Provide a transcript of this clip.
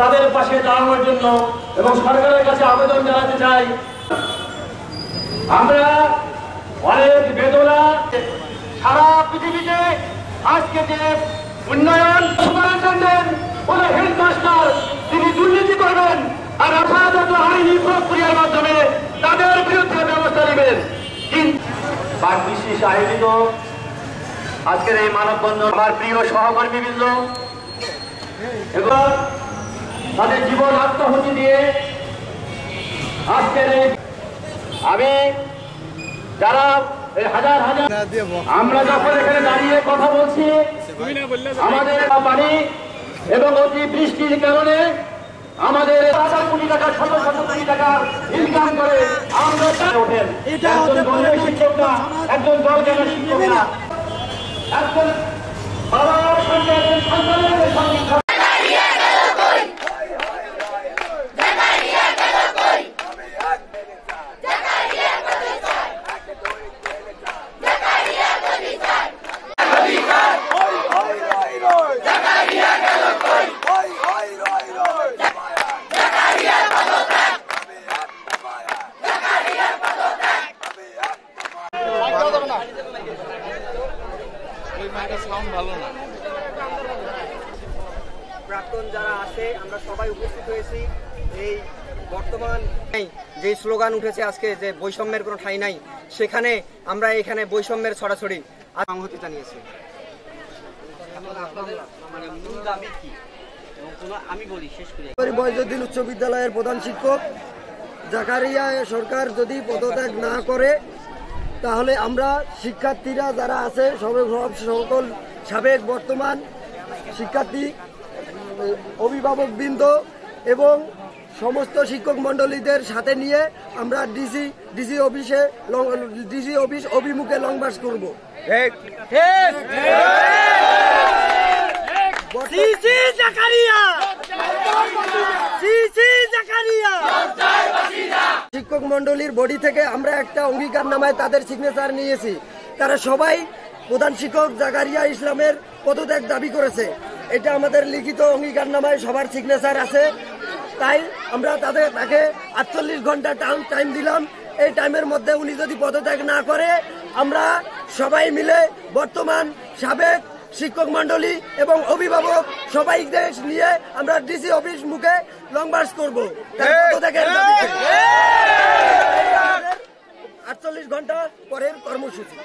তাদের পাশে দাঁড়ানোর জন্য এবং সরকারের কাছে আবেদন জানাতে চাই। আমরা অনেক বেদনা, সারা পৃথিবীতে আজকে যে উন্নয়ন সুপারিনটেন্ডেন্ট ওরা হেডমাস্টার তিনি দুর্নীতি করবেন আর যথাযথ আইনি প্রক্রিয়ার মাধ্যমে তাদের বিরুদ্ধে ব্যবস্থা নেবেন। বিশেষ আয়োজিত আজকের এই মানববন্ধন আমার প্রিয় সহকর্মীবৃন্দ এবং তাদের জীবন আত্মাহুতি দিয়ে আজকের আমি যারা হাজার হাজার আমরা যখন এখানে দাঁড়িয়ে কথা বলছি আমাদের পানি এবং অতি বৃষ্টির কারণে আমাদের 1,000 কোটি টাকা 1,000 কোটি টাকা ইনকাম করে আমরা ওঠেন একজন শিক্ষক না, একজন দলগত শিক্ষক না, একজন বাবার সঙ্গে একজন সন্তানের সঙ্গে প্রাক্তন যারা আছে আমরা সবাই উপস্থিত হয়েছি। এই বর্তমান যে স্লোগান উঠেছে আজকে যে বৈষম্যের কোনো ঠাঁই নাই, সেখানে আমরা এখানে বৈষম্যের ছড়াছড়ি সংহতি জানিয়েছি। আমি বলি শেষ করি, বৈজুদ্দিন উচ্চ বিদ্যালয়ের প্রধান শিক্ষক জাকারিয়া সরকার যদি পদত্যাগ না করে তাহলে আমরা শিক্ষার্থীরা যারা আছে সকল সাবেক বর্তমান শিক্ষার্থী, অভিভাবকবৃন্দ এবং সমস্ত শিক্ষক মণ্ডলীদের সাথে নিয়ে আমরা ডিসি অফিস অভিমুখে লং মার্চ করব। শিক্ষক মণ্ডলীর বডি থেকে আমরা একটা অঙ্গীকার নামায় তাদের সিগনেচার নিয়েছি। তারা সবাই প্রধান শিক্ষক জাকারিয়া ইসলামের পদত্যাগ দাবি করেছে। এটা আমাদের লিখিত অঙ্গীকার নামায় সবার সিগনেচার আছে। তাই আমরা তাকে 48 ঘন্টা টাইম দিলাম। এই টাইমের মধ্যে উনি যদি পদত্যাগ না করে আমরা সবাই মিলে বর্তমান সাবেক শিক্ষক মণ্ডলী এবং অভিভাবক সবাইকে নিয়ে আমরা ডিসি অফিস মুখে লং মার্চ করবো 48 ঘন্টা পরের কর্মসূচি।